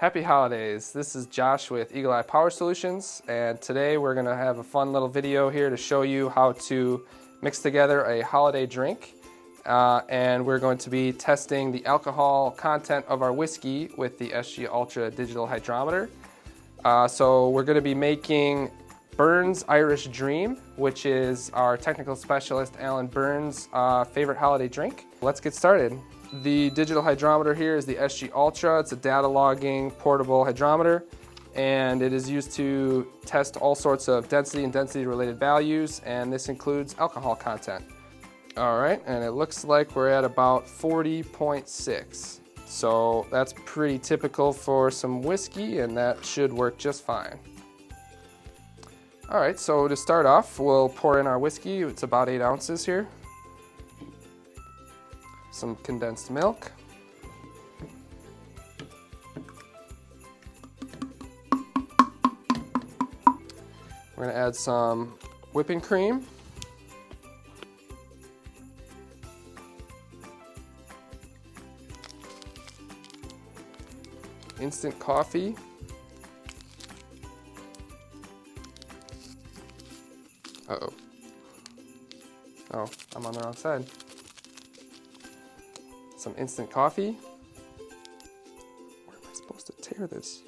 Happy holidays. This is Josh with Eagle Eye Power Solutions, and today we're going to have a fun little video here to show you how to mix together a holiday drink. And we're going to be testing the alcohol content of our whiskey with the SG Ultra digital hydrometer. So we're going to be making Byrne's Irish Dream, which is our technical specialist Alan Byrne's favorite holiday drink. Let's get started. The digital hydrometer here is the SG Ultra. It's a data logging portable hydrometer, and it is used to test all sorts of density and density related values, and this includes alcohol content. All right, and it looks like we're at about 40.6. So that's pretty typical for some whiskey, and that should work just fine. All right, so to start off, we'll pour in our whiskey. It's about 8 ounces here. Some condensed milk. We're going to add some whipping cream. Instant coffee. Uh-oh. Oh, I'm on the wrong side. Some instant coffee. Where am I supposed to tear this?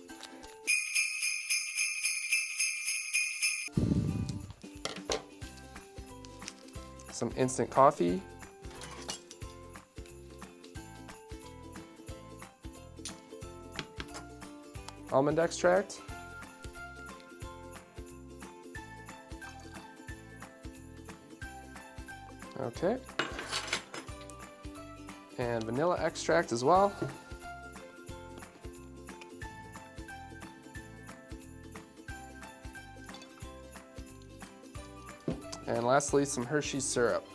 Some instant coffee. Almond extract. Okay. And vanilla extract as well. And lastly, some Hershey's syrup.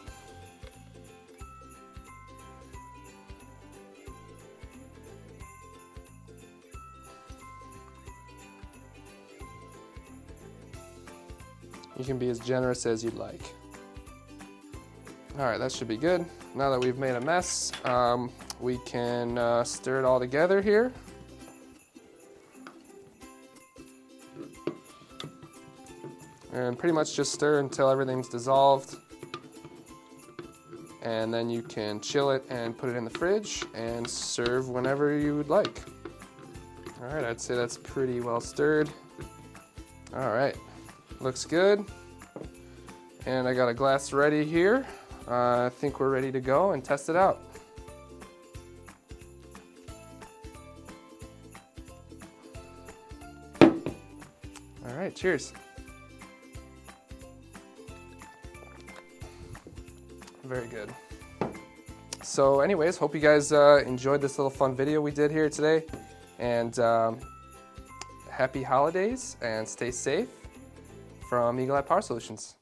You can be as generous as you'd like. All right, that should be good. Now that we've made a mess, we can stir it all together here. And pretty much just stir until everything's dissolved. And then you can chill it and put it in the fridge and serve whenever you would like. All right, I'd say that's pretty well stirred. All right, looks good. And I got a glass ready here. I think we're ready to go and test it out. All right, cheers. Very good. So anyways, hope you guys enjoyed this little fun video we did here today. And happy holidays and stay safe from Eagle Eye Power Solutions.